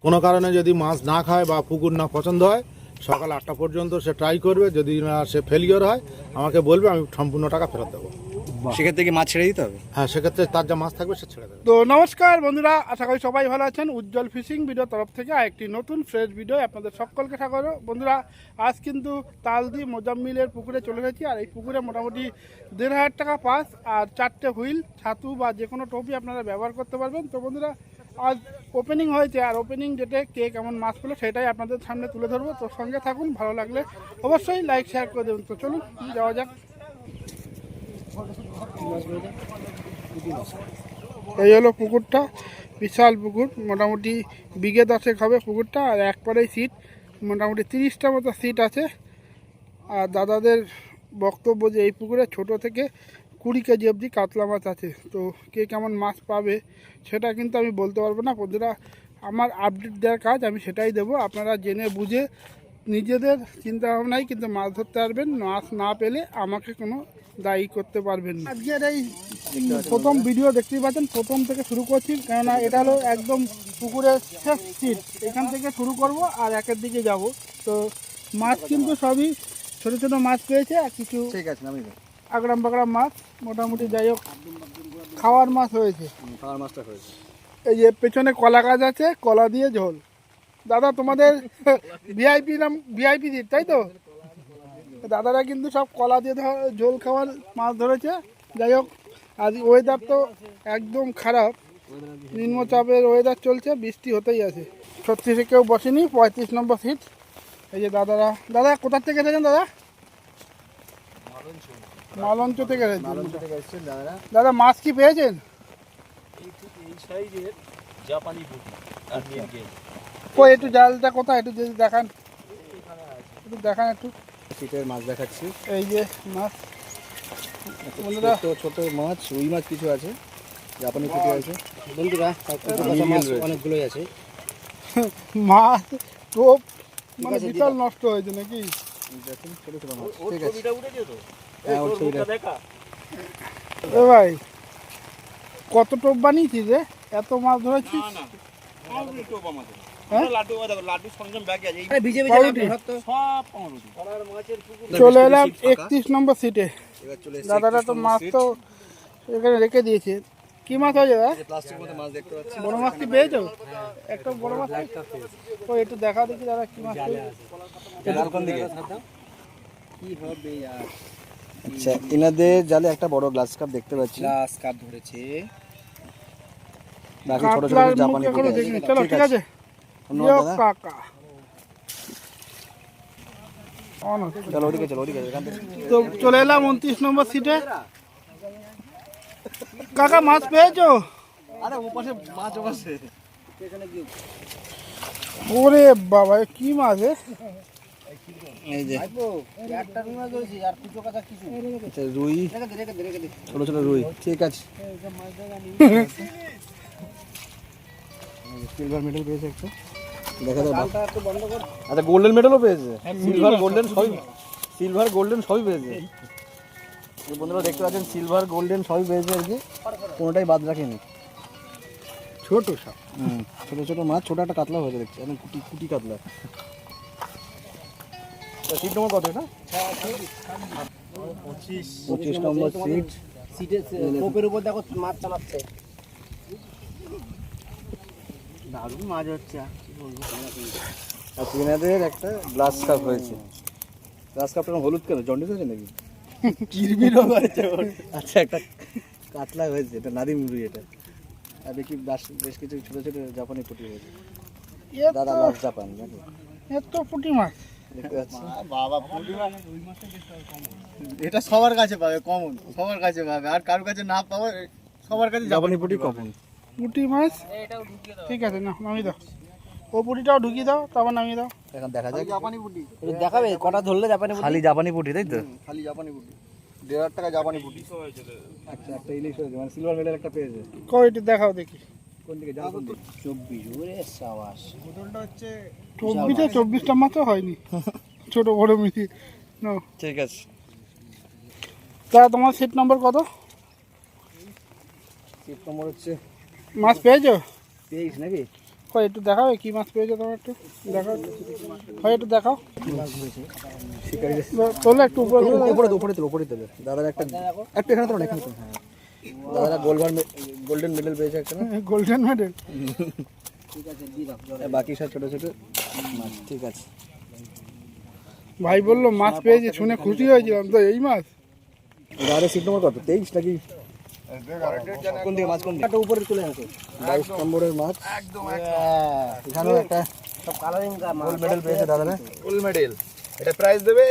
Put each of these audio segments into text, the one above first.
কোনো কারণে যদি মাছ না খায় বা পুকুর না পছন্দ হয়, সকাল 8টা পর্যন্ত সে ট্রাই করবে। যদি না সে ফেলিওর হয় আমাকে বলবে, আমি সম্পূর্ণ টাকা ফেরত দেবো। সেক্ষেত্রে কি মাছ ছেড়ে দিতে হবে? হ্যাঁ, সেক্ষেত্রে তার যা মাছ থাকবে সে ছেড়ে দেবে। তো নমস্কার বন্ধুরা, আশা করি সবাই ভালো আছেন। উজ্জ্বল ফিশিং ভিডিও তরফ থেকে আরেকটি নতুন ফ্রেশ ভিডিও আপনাদের সকলকে স্বাগত। বন্ধুরা, আজ কিন্তু তালদি মোজাম্মিলের পুকুরে চলে গেছি। আর এই পুকুরে মোটামুটি 1,500 টাকা পাস আর 4টে হুইল, ছাতু বা যে কোনো টপি আপনারা ব্যবহার করতে পারবেন। তো বন্ধুরা, আজ ওপেনিং হয়েছে, আর ওপেনিং ডেটে কে কেমন মাছ পেলো সেটাই আপনাদের সামনে তুলে ধরবো। তো সঙ্গে থাকুন, ভালো লাগলে অবশ্যই লাইক শেয়ার করে দেবেন। তো চলুন যাওয়া যাক। এই হলো পুকুরটা, বিশাল পুকুর, মোটামুটি বিঘে 10 হবে পুকুরটা। আর একবারেই সিট, মোটামুটি 30টা মতো সিট আছে। আর দাদাদের বক্তব্য যে এই পুকুরে ছোট থেকে 20 কেজি অবধি কাতলা মাছ আছে। তো কে কেমন মাছ পাবে সেটা কিন্তু আমি বলতে পারবো না। বন্ধুরা, আমার আপডেট দেওয়ার কাজ আমি সেটাই দেবো। আপনারা জেনে বুঝে নিজেদের চিন্তাভাবনায় কিন্তু মাছ ধরতে পারবেন। মাছ না পেলে আমাকে কোনো দায়ী করতে পারবেন না। আজকের এই প্রথম ভিডিও দেখতেই পাচ্ছেন, প্রথম থেকে শুরু করছি, কেননা এটা হলো একদম পুকুরের শেষ সিট। এখান থেকে শুরু করব আর একের দিকে যাব। তো মাছ কিন্তু সবই ছোট ছোট মাছ পেয়েছে, আর কিছু ঠিক আছে, নামিয়ে দাও। আগড়াম বাগড়াম মাছ, মোটামুটি যাই হোক খাওয়ার মাছ হয়েছে। খাওয়ার মাছটা হয়েছে। এই যে পেছনে কলা গাছ আছে, কলা দিয়ে ঝোল। দাদা তোমাদের ভিআইপি নাম, ভিআইপি দিন, তাই তো? দাদারা কিন্তু সব কলা দিয়ে ঝোল খাওয়ার মাছ ধরেছে। যাই হোক, আজ ওয়েদার তো একদম খারাপ, নিম্নচাপের ওয়েদার চলছে, বৃষ্টি হতেই আছে। 36-এ কেউ বসেনি, 35 নম্বর সিট। এই যে দাদারা, দাদা কোথার থেকে এসেছেন দাদা? মালঞ্চ থেকে এসেছেন। দাদা মাছ কি পেয়েছেন? কই একটু জালটা কোথায়, একটু যদি দেখান, একটু দেখান একটু। শীতের মাছ দেখাচ্ছি। এই যে মাছ, বন্ধুরা ছোট ছোট মাছ, রুই মাছ কিছু আছে, জাপানি পুঁটি আছে। বন্ধুরা মাছ অনেকগুলোই আছে। মাছ টোপ মানে বিশাল নষ্ট হয়েছে নাকি? দেখুন ছোট ছোট মাছ। ঠিক আছে, হ্যাঁ ওর ছবিটা এ ভাই, কত টোপ বানিয়েছিস রে? এত মাছ ধরেছিস? চলে এলাম 31 নম্বর সিটে। এবার চলে এসেছে দাদারা তো 31 মাছ সিট। তো এখানে রেখে দিয়েছে। কি মাছ হয়েছে দাদা? প্লাস্টিকের মধ্যে মাছ দেখতে পাচ্ছি। বড় মাছ কি পেয়েছো? একটা বড় মাছ তো একটু দেখা দেখি দাদা কি মাছ পেয়েছো। জাল কোন দিকে? আচ্ছা, এনাদের জালে একটা বড় গ্লাস কাপ দেখতে পাচ্ছি। গ্লাস কাপ ধরেছে। বাকি ছোট ছোট কাতলার জাপানি মুখ এখনো পুঁটি দেখিনি। আছে। চলো ঠিক আছে, ধন্যবাদ ইয়ো দাদা। কাকা। চলো ওদিকে, চলো ওদিকে, এখান থেকে। তো চলে এলাম 29 নম্বর সিটে। কাকা মাছ পেয়েছো? আরে ও পাশে মাছ আছে। ওরে বাবা, এ কি মাছ রে? এই যে একটা রুই মাছ ধরেছি আর কুচো কাঁচা কিছু। আচ্ছা, রুই, ছোট ছোট রুই। ঠিক আছে, সিলভার মেডেল পেয়েছে একটা, দেখা যাক। জালটা একটু বন্ধ কর। আচ্ছা, গোল্ডেন মেডেলও পেয়েছে। সিলভার গোল্ডেন সবই, সিলভার গোল্ডেন সবই পেয়েছে। এই বন্ধুরা দেখতে পাচ্ছেন, সিলভার গোল্ডেন সবই পেয়েছে আর কি, কোনোটাই বাদ রাখেনি। ছোট সব। ছোট ছোট মাছ, ছোট একটা কাতলা হয়েছে দেখছি, একদম কুটি কুটি কাতলা। সিট নম্বর কত এটা? 25 নম্বর সিট। সিটে টোপের উপর দেখো মাছ চালাচ্ছে। দারুণ মাছ হচ্ছে, কি বলবো। আর তিনাদের একটা গ্লাস কাপ হয়েছে। গ্লাস কাপটা হলুদ কেন, জন্ডিস আছে নাকি? কিরবির হয়েছে। আচ্ছা, একটা কাতলা হয়েছে, এটা নাদিম রুই এটা। আর দেখি বেশ কিছু ছোট ছোট জাপানি পুঁটি হয়েছে। দাদা লাভ জাপান নাকি এত পুঁটি মাছ দেখতে পাচ্ছি। বাবা পুঁটি মাছ, এটা সবার কাছে পাবে, কমন সবার কাছে পাবে, আর কারোর কাছে না পাবে, সবার কাছে জাপানি পুঁটি কখন? পুঁটি মাছ। ঠিক আছে, না নামিয়ে দাও। ও পুঁটিটাও ঢুকিয়ে দাও, তারপর নামিয়ে দাও। এখন দেখা যায়। জাপানি পুঁটি দেখাবে কটা ধরলে জাপানি পুঁটি? খালি জাপানি পুঁটি, তাই তো? খালি জাপানি পুঁটি 1,500 টাকা জাপানি পুঁটি। আচ্ছা, একটা ইলিশ হয়েছে, মানে সিলভার মেডেল একটা পেয়েছে। কই একটু দেখাও দেখি। কোন দিকে যাও? 24 ওরে সাবাস। 24টা মাছও হয়নি, ছোট বড় মিশিয়ে। না ঠিক আছে। তা তোমার সিট নম্বর কত? সিট নম্বর হচ্ছে মাছ পেয়েছো? 23 নাকি? করে একটু দেখাও কি মাছ পেয়েছো তোমার, একটু দেখাও, হয় একটু দেখাও, তোলে একটু উপরে তোলে দাদার একটা এখানে তো এখানে তো, হ্যাঁ দাদারা গোল্ডেন মেডেল পেয়েছে একটা, গোল্ডেন মেডেল। বাকি সব ছোট ছোট মাছ। ঠিক আছে, ভাই বললো মাছ পেয়েছে, শুনে খুশি হয়েছিলাম। তো এই মাছ দাদার সিট নম্বর কত, 23 নাকি কোন দিকে মাছ, কোন দিকে উপরে চলে আসে, 22 নম্বরের মাছ একদম। এখানেও একটা সব কালারিং গোল্ড মেডেল পেয়েছে দাদারা, গোল্ড মেডেল। এটা প্রাইজ দেবে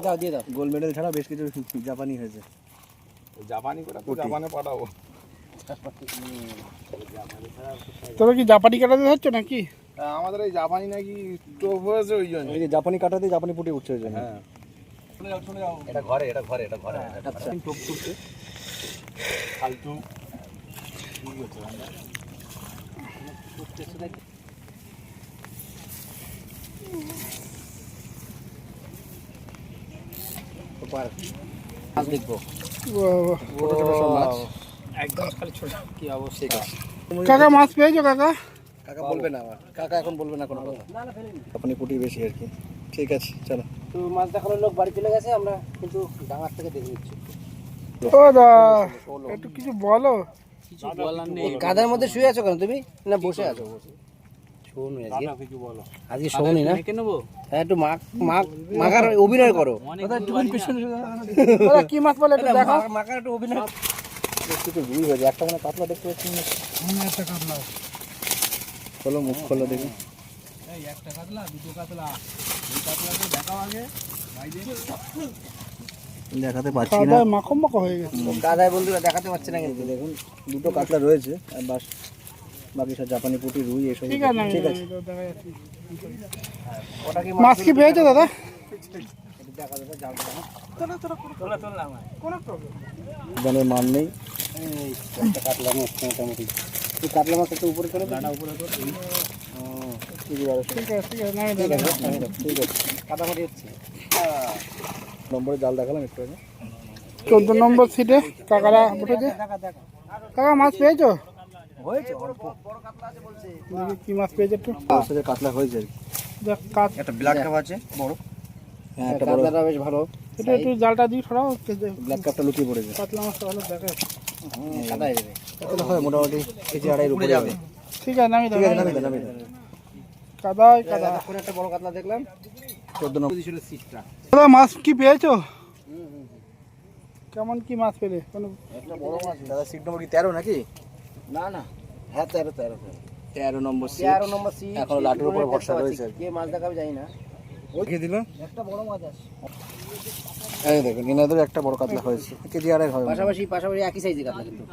দাও দিয়ে দাও। গোল্ড মেডেল ছাড়া বেশ কিছু জাপানি হয়েছে। জাপানি করে তো জাপানে পাঠাবো। তবে কি জাপানি কাটাতে হচ্ছ নাকি? আমাদের এই জাপানি নাকি টোপ হয়েছে ওই জন্য। এই যে জাপানি কাটাতে জাপানি পুটি উঠছে ওই জন্য। হ্যাঁ এটা ঘরে আচ্ছা টোপ করছে ফালতু। মাছ দেখবো বাহ, ছোট ছোট সব মাছ। একদম খালি ছোট। কি অবশ্যই কাকা মাছ পেয়েছো কাকা? কাকা বলবে না, আমার কাকা এখন বলবে না কোনো কথা, আপনি পুটি বেশি আর কি। ঠিক আছে চলো। তো মাছ দেখানোর লোক বাড়ি চলে গেছে, আমরা কিন্তু ডাঙার থেকে দেখে নিচ্ছি। ও দা একটু কিছু বলো। কাদার মধ্যে শুয়ে আছো কেন তুমি, না বসে আছো? শোনো আজকে শোনি না, হ্যাঁ একটু মাখার অভিনয় করো। দাদা কি মাছ বলে একটু দেখাও। মাখার একটু অভিনয়। কিছু ভুল হয়েছে, একটা মানে কাতলা দেখতে পাচ্ছি না। একটা কাতলা, খোলো মুখ খোলো দেখি। একটা কাতলা, দুটো কাতলা, এই কাতলাকে দেখাও আগে। দেখাতে পাচ্ছি না, কাদায় মাখো মাখো হয়ে গেছে। কাদায় বন্ধুরা দেখাতে পারছে না কিন্তু। দেখুন দুটো কাতলা রয়েছে আর বাকি সব জাপানি পুটি রুই এসব। ঠিক আছে ঠিক আছে, দেখা যাচ্ছে। ওটা কি মাছ কি পেয়েছো দাদা? জানের মান নেই। একটা কাতলা মাছ মোটামুটি। এই কাতলা মাছ একটু উপরে চলে দাঁড়া উপরে ঠিক আছে ঠিক আছে, নামিয়ে দাও। ঠিক আছে, কাদামাটি হচ্ছে। নম্বরে জাল দেখালাম একটু আগে। 14 নম্বর সিটে কাকারা বসেছে। কাকা মাছ পেয়েছো? হয়েছে অল্প বড় কাতলা আছে বলছে। দেখি কি মাছ পেয়েছো একটু। ওর সাথে কাতলা হয়েছে আর কি। দেখ কাত, একটা ব্ল্যাক কাপ আছে বড়, হ্যাঁ একটা বড় কাতলাটা বেশ ভালো। এটা একটু জালটা দিয়ে ছড়াও। ব্ল্যাক কাপটা লুকিয়ে পড়েছে। কাতলা মাছটা ভালো দেখে। কাদায় দেবে। কাতলা হয় মোটামুটি কেজি আড়াইয়ের উপরে যাবে। ঠিক আছে নামিয়ে দাও। ঠিক আছে, নামিয়ে দাও, নামিয়ে দাও। কাদায় কাদা। কোন একটা বড় কাতলা দেখলাম। 14 নম্বর ছিল সিটটা। দাদা মাছ কি পেয়েছো? কেমন কি মাছ পেলে? কোনো একটা বড় মাছ। দাদা সিট নম্বর কি 13 নাকি? না না, হ্যাঁ 13 13 নম্বর সিট। 13 নম্বর সিট। এখন লাঠের উপর ভরসা রয়েছে। কে মাছ দেখাবে জানি না। দেখিয়ে দিল। একটা বড় মাছ আছে। এই দেখুন এনাদের একটা বড় কাতলা হয়েছে, কেজি আড়াই হবে। পাশাপাশি একই সাইজের কাতলা কিন্তু।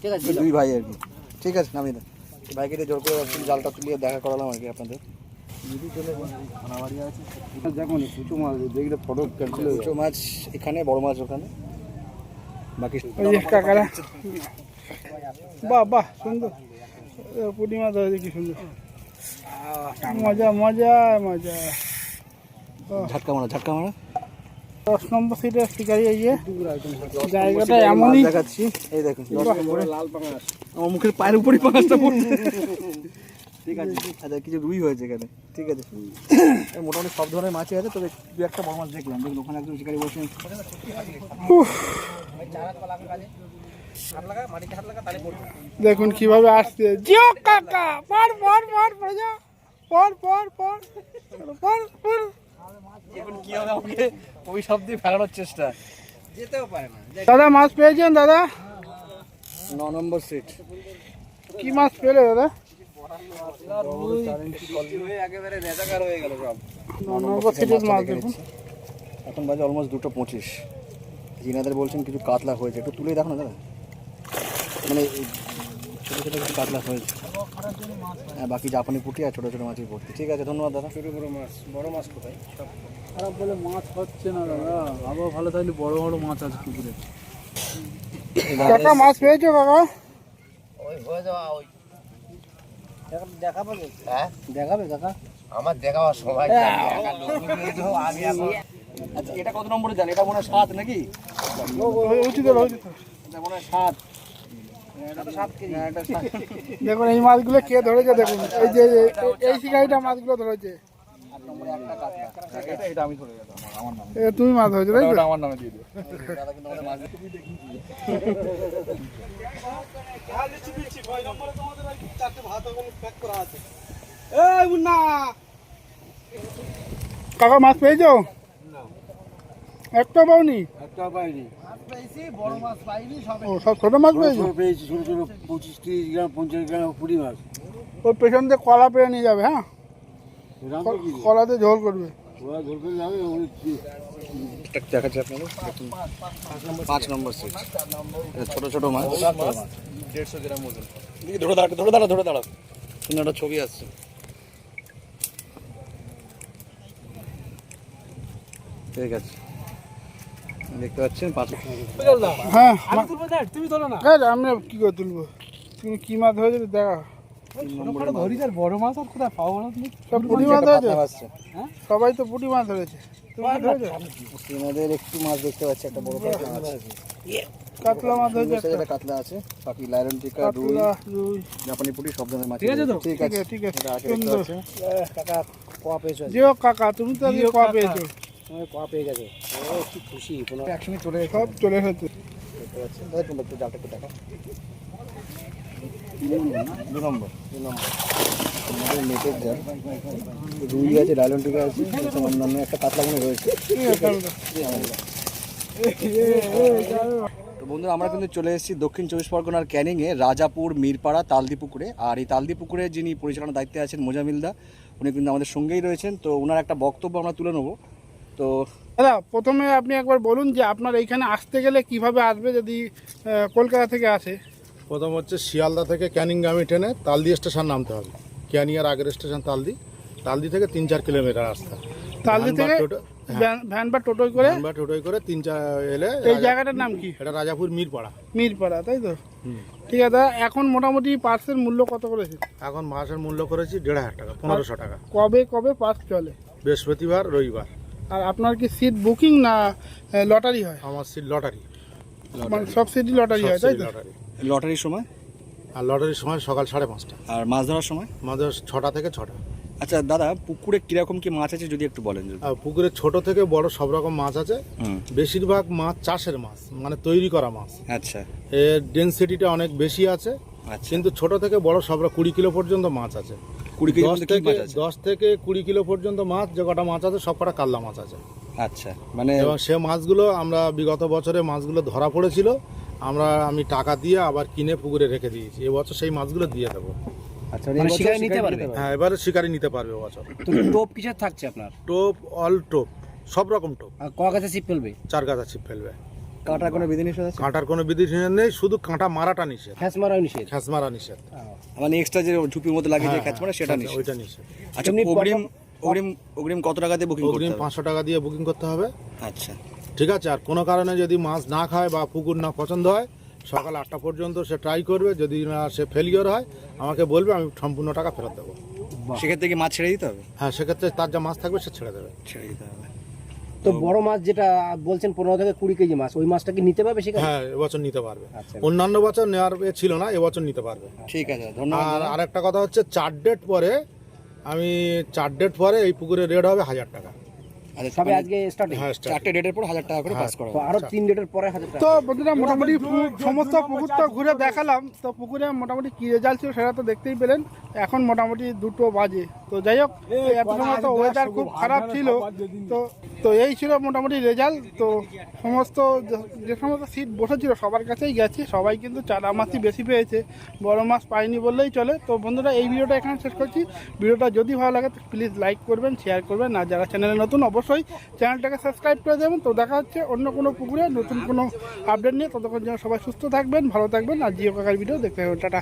ঠিক আছে দুই ভাই আর কি। ঠিক আছে নামিয়ে দেন। ভাইকে দিয়ে জোর করে জালটা তুলিয়ে দেখা করালাম আর কি আপনাদের। দেখুন কিছু মাছ দেখলে ফটো ক্যান্সেল হয়ে ছোট মাছ এখানে, বড় মাছ ওখানে, বাকি ওই যে কাকারা। বাহ বাহ সুন্দর পুঁটি মাছ হয়েছে, কি সুন্দর। মজা মজা মজা। ঝাটকা মারা, ঝাটকা মারা। 10 নম্বর সিটে শিকারি। এই যে জায়গাটা এমনই দেখাচ্ছি, এই দেখুন 10 নম্বরে লাল পাঙাশ। আমার মুখের পায়ের উপরই পাঙাশটা পড়ছে। ঠিক আছে, আচ্ছা কিছু রুই হয়েছে এখানে। ঠিক আছে, মোটামুটি সব ধরনের মাছই আছে, তবে দু একটা বড় মাছ দেখলাম। দেখুন ওখানে একজন শিকারি বসে। দেখুন কিভাবে আসছে। জিও কাকা পর পর পর পর যা পর পর পর পর পর। এখন কি হবে, আমাকে ওই সব দিয়ে ফেলানোর চেষ্টা। যেতেও পারে না। দাদা মাছ পেয়েছেন দাদা? 9 নম্বর সিট। কি মাছ পেলে দাদা? একেবারে নেজাকার হয়ে গেল সব। 9 নম্বর সিটের মাছ দেখুন। এখন বাজে অলমোস্ট 2:25। জিনাদের বলছেন কিছু কাতলা হয়েছে, একটু তুলে দেখো না দাদা। মানে ছোটো ছোটো কিছু কাতলা হয়েছে, হ্যাঁ বাকি জাপানি পুঁটি আর ছোটো ছোটো মাছই ভর্তি। ঠিক আছে, ধন্যবাদ দাদা। ছোট বড় মাছ, বড় মাছ কোথায়? খারাপ বলে মাছ হচ্ছে না দাদা। আবার ভালো থাকলে বড় বড় মাছ আছে পুকুরে। কাকা মাছ পেয়েছো কাকা? ওই হয়ে যাওয়া ওই দেখাবে। হ্যাঁ দেখাবে কাকা। আমার দেখাবার সময় আগে আচ্ছা এটা কত নম্বরে জান? এটা মনে হয় 7 নাকি? উচিত এটা মনে হয় 7। দেখুন এই মাছগুলো কে ধরেছে, দেখুন এই যে এই শিকারিটা মাছগুলো ধরেছে। এটা আমি ধরে গেলাম, আমার নামে। এ তুমি মাছ ধরেছো তাই তো? আমার নামে দিয়ে দিও। কাকা মাছ পেয়েছো? একটা পাওনি? একটা পাইনি, ও সব ছোট মাছ পেয়েছো? পেয়েছি ছোট ছোট 25-30 গ্রাম 50 গ্রাম পুঁটি মাছ। ওই পেছন দিয়ে কলা পেয়ে নিয়ে যাবে, হ্যাঁ কলাতে ঝোল করবে। ওরা ধর করে যাবে, ওই দেখাচ্ছি আপনাদের 5 নম্বর সেট, ছোট ছোট মাছ 150 গ্রাম ওজন। ধরে দাঁড়াও সুন্দর একটা ছবি আসছে। ঠিক আছে, দেখতে পাচ্ছেন 5। হ্যাঁ আমরা কি করে তুলবো? তুমি কি মাছ ধরেছো দেখা। বড় মাছ আর কোথায় পাবো না তুমি? সব পুঁটি মাছ ধরেছে, আসছে সবাই তো পুঁটি মাছ ধরেছে। তুমি কি ধরেছো? আমাদের একটু মাছ দেখতে পাচ্ছি, একটা বড় কাতলা আছে, কাতলা মাছ ধরেছে একটা। একটা কাতলা আছে, বাকি লায়ন টিকা, রুই, কাতলা, রুই। জাপানি পুঁটি সব ধরনের মাছ। ঠিক আছে তো? ঠিক আছে, ঠিক আছে, এটা আগে দেখতে সুন্দর। পাচ্ছেন। কাকা কোয়া পেয়েছো? যেও কাকা, তুমি তো আজকে কয়া পেয়েছো। তুমি কোয়া পেয়ে গেছো, ও কি খুশি। কোনো একসঙ্গে চলে সব চলে এসেছে। দেখতে পাচ্ছেন। তাহলে তোমরা একটু জালটা একটু দেখো। 2 নম্বর আমাদের নেটের জাল, রুই আছে, লায়ন টিকা আছে, এছাড়া অন্যান্য একটা কাতলা মনে রয়েছে। তো বন্ধুরা, আমরা কিন্তু চলে এসেছি দক্ষিণ 24 পরগনার ক্যানিংয়ে রাজাপুর মিরপাড়া তালদি পুকুরে। আর এই তালদি পুকুরে যিনি পরিচালনার দায়িত্বে আছেন মোজামিলদা, উনি কিন্তু আমাদের সঙ্গেই রয়েছেন। তো ওনার একটা বক্তব্য আমরা তুলে নেবো। তো দাদা প্রথমে আপনি একবার বলুন যে আপনার এইখানে আসতে গেলে কিভাবে আসবে, যদি কলকাতা থেকে আসে। প্রথম হচ্ছে শিয়ালদা থেকে ক্যানিংগামী ট্রেনে তালদি স্টেশন নামতে হবে। ক্যানিংয়ের আগের স্টেশন তালদি, তালদি থেকে 3-4 কিলোমিটার রাস্তা। তালদি ভ্যান বা থেকে টোটো- ভ্যান বা টোটোয় করে ভ্যান বা টোটোয় করে 3-4 এলে এই জায়গাটার নাম কি? এটা রাজাপুর মিরপাড়া। মিরপাড়া, তাই তো? ঠিক আছে দাদা, এখন মোটামুটি পার্সের মূল্য কত করেছে? এখন মাসের মূল্য করেছি 1,500 টাকা, 1500 টাকা, কবে কবে পার্স চলে? বৃহস্পতিবার রবিবার। আর আপনার কি সিট বুকিং না লটারি হয়? আমার সিট লটারি, মানে সব সিটই লটারি হয়, তাই তো? লটারি। লটারির সময় আর লটারির সময় সকাল 5:30, আর মাছ ধরার সময়? আমাদের 6টা থেকে 6টা। আচ্ছা দাদা, পুকুরে কিরকম কি মাছ আছে যদি একটু বলেন। যদি আর পুকুরে ছোট থেকে বড় সব রকম মাছ আছে। হুম, বেশিরভাগ মাছ চাষের মাছ, মানে তৈরি করা মাছ। আচ্ছা এর ডেনসিটিটা অনেক বেশি আছে, আচ্ছা। কিন্তু ছোট থেকে বড় সব 20 কিলো পর্যন্ত মাছ আছে। 20 কেজি 10 মতো কি মাছ আছে? 20 কিলো পর্যন্ত মাছ, যে কটা মাছ আছে সব কটা কাতলা মাছ আছে। আচ্ছা, মানে এবং সে মাছগুলো আমরা বিগত বছরে মাছগুলো ধরা পড়েছিল, আমি টাকা দিয়ে আবার কিনে পুকুরে রেখে দিয়েছি। এবছর সেই মাছগুলো দিয়ে দেবো। আচ্ছা, মানে এবছর শিকারি নিতে শিকারি পারবে? হ্যাঁ, এবারে শিকারি নিতে পারবে এবছর। তো টোপ কিসের থাকছে আপনার? টোপ, অল টোপ, সব রকম টোপ। আর কোয়া গাছে ছিপ ফেলবে? 4 গাছা ছিপ ফেলবে। কাঁটার কোনো বিধিনিষেধ আছে? কাঁটার কোনো বিধিনিষেধ নেই, শুধু কাঁটা মারাটা নিষেধ, খ্যাঁচ মারাও নিষেধ? খ্যাঁচ মারা নিষেধ। মানে এক্সট্রা যে ঝুপির মধ্যে লাগিয়ে যে হ্যাঁ, ক্যাচ মারে সেটা নিষেধ। ওইটা নিষেধ। আচ্ছা, এমনি অগ্রিম কত টাকা দিয়ে বুকিং করতে অগ্রিম হবে? 500 টাকা দিয়ে বুকিং করতে হবে। আচ্ছা, ঠিক আছে। আর কোনো কারণে যদি মাছ না খায় বা পুকুর না পছন্দ হয়, সকাল 8টা পর্যন্ত সে ট্রাই করবে। যদি না সে ফেলিওর হয় আমাকে বলবে, আমি সম্পূর্ণ টাকা ফেরত দেবো। সেক্ষেত্রে কি মাছ ছেড়ে দিতে হবে? হ্যাঁ, সেক্ষেত্রে তার যা মাছ থাকবে সে ছেড়ে দেবে। ছেড়ে দিতে হবে। তো বড় মাছ যেটা বলছেন 15 থেকে 20 কেজি মাছ, ওই মাছটা কি নিতে পারবে সেখানে? হ্যাঁ, এবছর নিতে পারবে। আচ্ছা। অন্যান্য বছর নেওয়ার ছিল না, এবছর নিতে পারবে। ঠিক আছে, ধন্যবাদ। আর আরেকটা কথা হচ্ছে, 4 ডেট পরে এই পুকুরের রেট হবে 1000 টাকা। আচ্ছা, সবে মানে আজকে স্টার্টিং? হ্যাঁ, start। 4টে ডেটের পর 1000 টাকা করে পাস করা তো হবে। আরো 3 ডেটের পরে 1000 টাকা। তো বন্ধুরা মোটামুটি সমস্ত পুকুরটা ঘুরে দেখালাম। তো পুকুরে মোটামুটি কী রেজাল্ট ছিল সেটা তো দেখতেই পেলেন। এখন মোটামুটি 2টো বাজে। তো যাই হোক, তো ওয়েদার খুব খারাপ ছিল। তো এই ছিল মোটামুটি রেজাল্ট। তো সমস্ত যে সমস্ত সিট বসেছিল সবার কাছেই গেছে, সবাই কিন্তু চারা মাছই বেশি পেয়েছে, বড় মাছ পায়নি বললেই চলে। তো বন্ধুরা, এই ভিডিওটা এখানে শেষ করছি। ভিডিওটা যদি ভালো লাগে প্লিজ লাইক করবেন, শেয়ার করবেন। আর যারা চ্যানেলে নতুন অবশ্যই চ্যানেলটাকে সাবস্ক্রাইব করে দেবেন। তো দেখা হচ্ছে অন্য কোনো পুকুরে নতুন কোনো আপডেট নিয়ে। ততক্ষণ যেন সবাই সুস্থ থাকবেন, ভালো থাকবেন। আর জিও কাকার ভিডিও দেখতে হবে। টাটা।